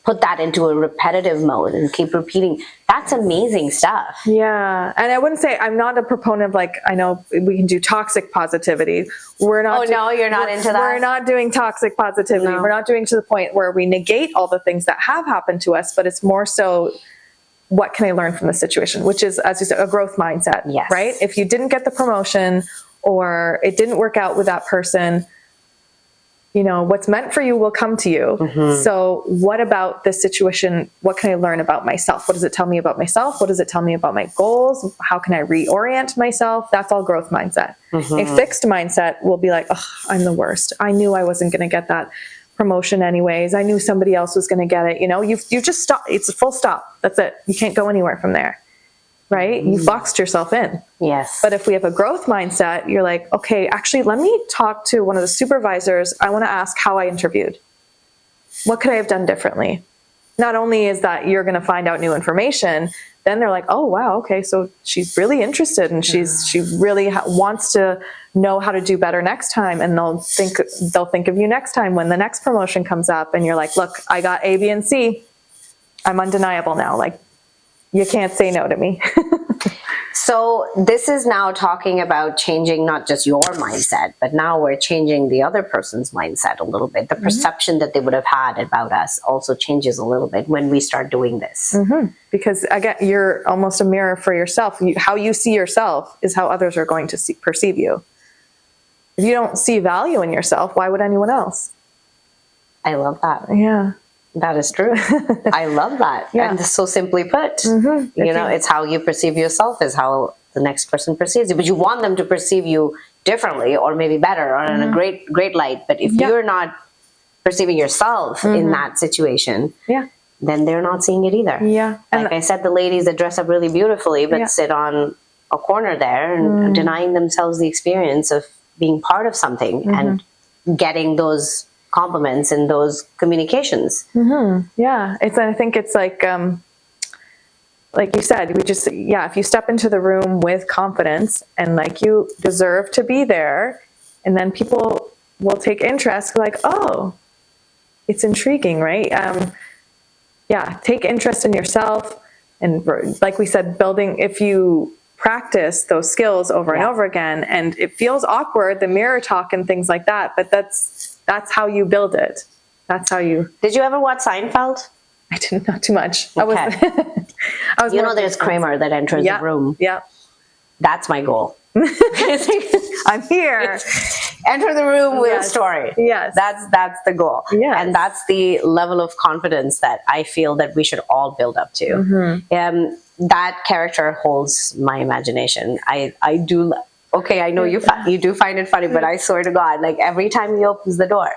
put that into a repetitive mode and keep repeating. That's amazing stuff. Yeah. And I wouldn't say, I'm not a proponent of like, I know we can do toxic positivity. We're not. Oh, no, you're not into that? We're not doing toxic positivity. No. We're not doing to the point where we negate all the things that have happened to us, but it's more so, what can I learn from the situation? Which is, as you said, a growth mindset, Yes. right? If you didn't get the promotion or it didn't work out with that person, what's meant for you will come to you. So what about this situation? What can I learn about myself? What does it tell me about myself? What does it tell me about my goals? How can I reorient myself? That's all growth mindset. A fixed mindset will be like, oh, I'm the worst. I knew I wasn't going to get that promotion anyways. I knew somebody else was going to get it. You just stop. It's a full stop. That's it. You can't go anywhere from there. Right? You boxed yourself in. Yes. But if we have a growth mindset, you're like, okay, actually, let me talk to one of the supervisors. I want to ask how I interviewed. What could I have done differently? Not only is that you're going to find out new information, then they're like, oh, wow, okay, so she's really interested, and she really wants to know how to do better next time. And they'll think of you next time when the next promotion comes up, and you're like, look, I got A, B, and C. I'm undeniable now. Like, you can't say no to me. So this is now talking about changing not just your mindset, but now we're changing the other person's mindset a little bit. The perception that they would have had about us also changes a little bit when we start doing this. Because again, you're almost a mirror for yourself. How you see yourself is how others are going to perceive you. If you don't see value in yourself, why would anyone else? I love that. Yeah. That is true. I love that. Yeah. And so simply put, you know, it's how you perceive yourself is how the next person perceives you. But you want them to perceive you differently or maybe better or in a great light. But if you're not perceiving yourself in that situation, then they're not seeing it either. Yeah. Like I said, the ladies that dress up really beautifully but sit on a corner there and denying themselves the experience of being part of something and getting those compliments and those communications. Yeah. I think it's like you said, if you step into the room with confidence and like you deserve to be there, and then people will take interest, like, oh, it's intriguing, right? Take interest in yourself. And like we said, if you practice those skills over and over again, and it feels awkward, the mirror talk and things like that, but that's how you build it. That's how you... Did you ever watch Seinfeld? I didn't, not too much. Okay. I was you know, there's Kramer that enters the room. Yeah. That's my goal. I'm here. Enter the room with a story. Yes. That's the goal. Yes. And that's the level of confidence that I feel that we should all build up to. That character holds my imagination. I do... Okay, I know you do find it funny, but I swear to God, like every time he opens the door,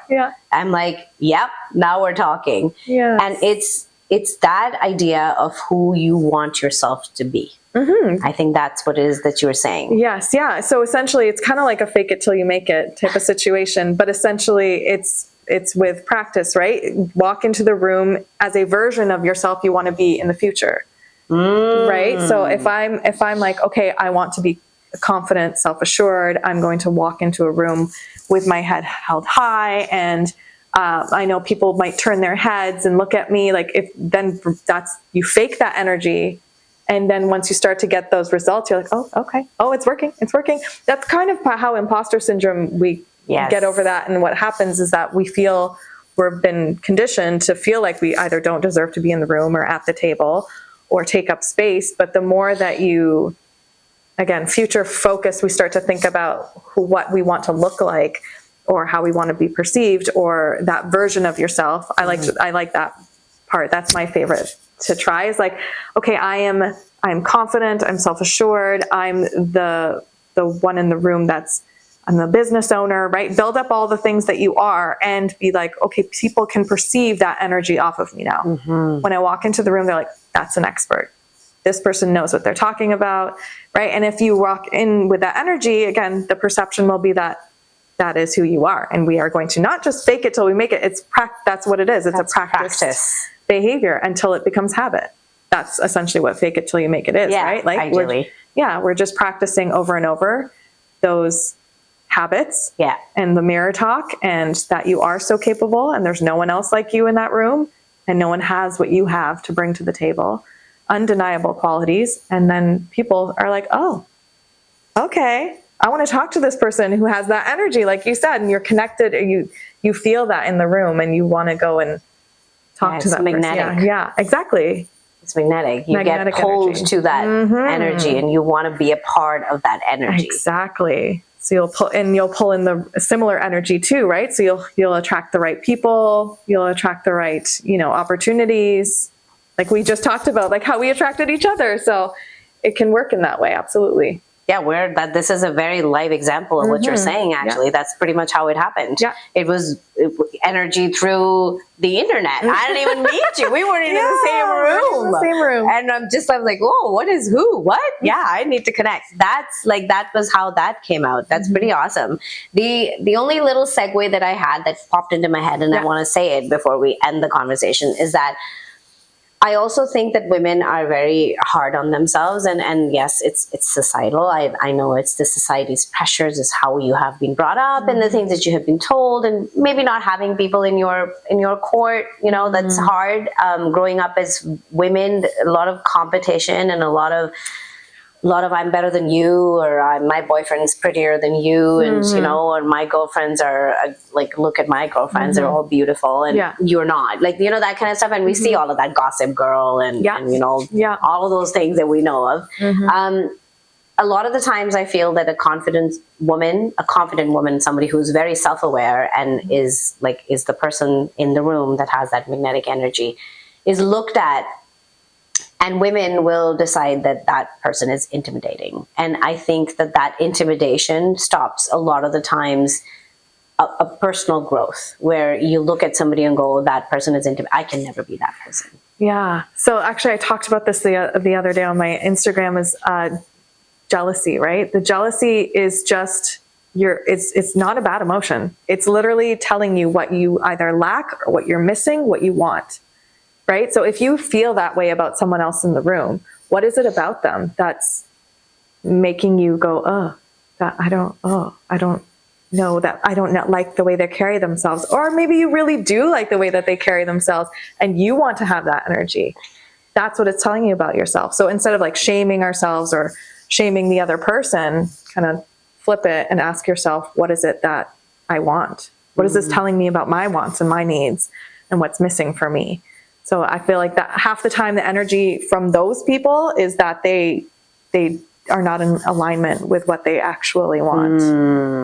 I'm like, yep, now we're talking. Yeah. And it's that idea of who you want yourself to be. I think that's what it is that you were saying. Yes, yeah. So essentially, it's kind of like a fake it till you make it type of situation, but essentially, it's with practice, right? Walk into the room as a version of yourself you want to be in the future, right? So if I'm like, okay, I want to be confident, self-assured, I'm going to walk into a room with my head held high, and I know people might turn their heads and look at me. Like, you fake that energy, and then once you start to get those results, you're like, oh, okay, oh, it's working. That's kind of how imposter syndrome we get over that, and what happens is that we feel we've been conditioned to feel like we either don't deserve to be in the room or at the table or take up space. But the more that you again, future focus, we start to think about what we want to look like or how we want to be perceived or that version of yourself. I like that part. That's my favorite to try is like, okay, I'm confident, I'm self-assured, I'm the one in the room I'm the business owner, right? Build up all the things that you are and be like, okay, people can perceive that energy off of me now. When I walk into the room, they're like, that's an expert. This person knows what they're talking about, right? And if you walk in with that energy, again, the perception will be that is who you are. And we are going to not just fake it till we make it. That's what it is. It's a practice behavior until it becomes habit. That's essentially what fake it till you make it is, right? Like ideally. We're just practicing over and over those habits and the mirror talk and that you are so capable and there's no one else like you in that room and no one has what you have to bring to the table. Undeniable qualities, and then people are like, oh, okay, I want to talk to this person who has that energy, like you said, and you're connected, you feel that in the room, and you want to go and talk to that magnetic. person. Yeah, exactly. It's magnetic. You Magnetic get pulled energy. to that energy, and you want to be a part of that energy. Exactly. So you'll pull in the similar energy too, right? So you'll attract the right people, you'll attract the right, opportunities. Like we just talked about, like how we attracted each other. So it can work in that way. Absolutely. Yeah, this is a very live example of what you're saying, actually. Yeah. That's pretty much how it happened. Yeah. It was energy through the internet. I didn't even meet you. We weren't even in the same room. And I was like, whoa, what is who? What? Yeah, I need to connect. That was how that came out. That's pretty awesome. The only little segue that I had that popped into my head, and I want to say it before we end the conversation, is that I also think that women are very hard on themselves, and yes, it's societal. I know it's the society's pressures, is how you have been brought up, and the things that you have been told, and maybe not having people in your court. That's hard. Growing up as women, a lot of competition and a lot of I'm better than you, or my boyfriend's prettier than you, and or my girlfriends are like, look at my girlfriends, they're all beautiful, and you're not, like, that kind of stuff. And we see all of that, Gossip Girl, and all of those things that we know of. A lot of the times I feel that a confident woman, somebody who's very self-aware and is the person in the room that has that magnetic energy, is looked at, and women will decide that that person is intimidating. And I think that intimidation stops a lot of the times a personal growth, where you look at somebody and go, that person is intimidating. I can never be that person. Yeah. So actually I talked about this the other day on my Instagram, is jealousy, right? The jealousy is just it's not a bad emotion. It's literally telling you what you either lack or what you're missing, what you want. Right? So if you feel that way about someone else in the room, what is it about them that's making you go, I don't know that, I don't like the way they carry themselves. Or maybe you really do like the way that they carry themselves and you want to have that energy. That's what it's telling you about yourself. So instead of like shaming ourselves or shaming the other person, kind of flip it and ask yourself, what is it that I want? What is this telling me about my wants and my needs and what's missing for me? So I feel like that half the time the energy from those people is that they are not in alignment with what they actually want,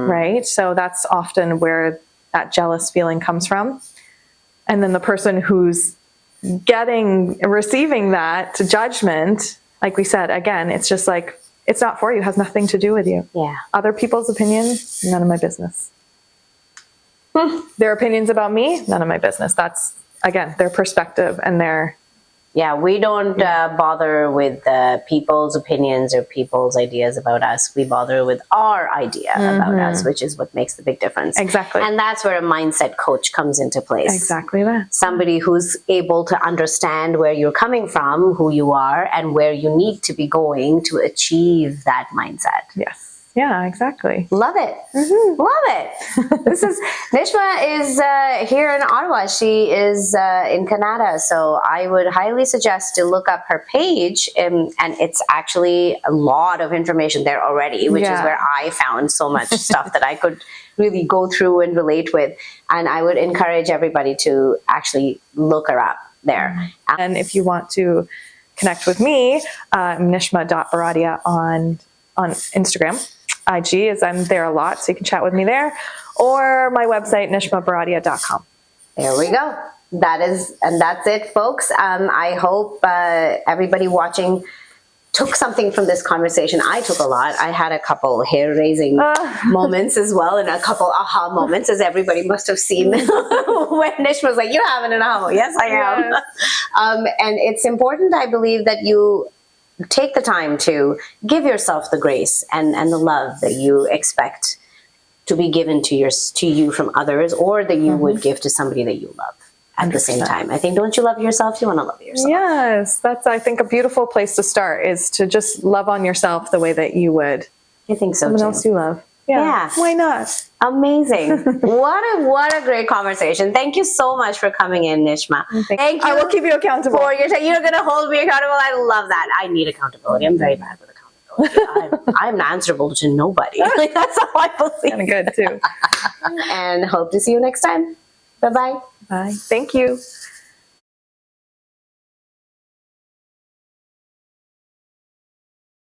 right? So that's often where that jealous feeling comes from. And then the person who's receiving that judgment, like we said, again, it's just like, it's not for you, it has nothing to do with you. Yeah. Other people's opinions, none of my business. Their opinions about me, none of my business. That's, again, their perspective and their... Yeah, we don't bother with people's opinions or people's ideas about us. We bother with our idea about us, which is what makes the big difference. Exactly. And that's where a mindset coach comes into place. Exactly that. Somebody who's able to understand where you're coming from, who you are, and where you need to be going to achieve that mindset. Yes. Yeah, exactly. Love it. Love it. This is Nishma is here in Ottawa. She is in Canada. So I would highly suggest to look up her page. And it's actually a lot of information there already, which is where I found so much stuff that I could really go through and relate with. And I would encourage everybody to actually look her up there. And if you want to connect with me, Nishma.Baradia on Instagram. IG, is I'm there a lot, so you can chat with me there, or my website, nishmabaradia.com. There we go. That's it, folks. I hope everybody watching took something from this conversation. I took a lot. I had a couple hair-raising moments as well, and a couple aha moments, as everybody must have seen when Nishma was like, "You have an aha moment." Yes, I am. Yes. And it's important, I believe, that you take the time to give yourself the grace and the love that you expect to be given to you from others, or that you would give to somebody that you love at 100%. The same time. I think, don't you love yourself? You want to love yourself. Yes, that's, I think, a beautiful place to start, is to just love on yourself the way that you would. I think so, someone too. else you love. Yeah. Why not? Amazing. What a great conversation. Thank you so much for coming in, Nishma. Thank you. I will keep you accountable. You're going to hold me accountable. I love that. I need accountability. I'm very bad with accountability. I'm answerable to nobody. That's how I believe. Kind of good, too. And hope to see you next time. Bye-bye. Bye. Thank you.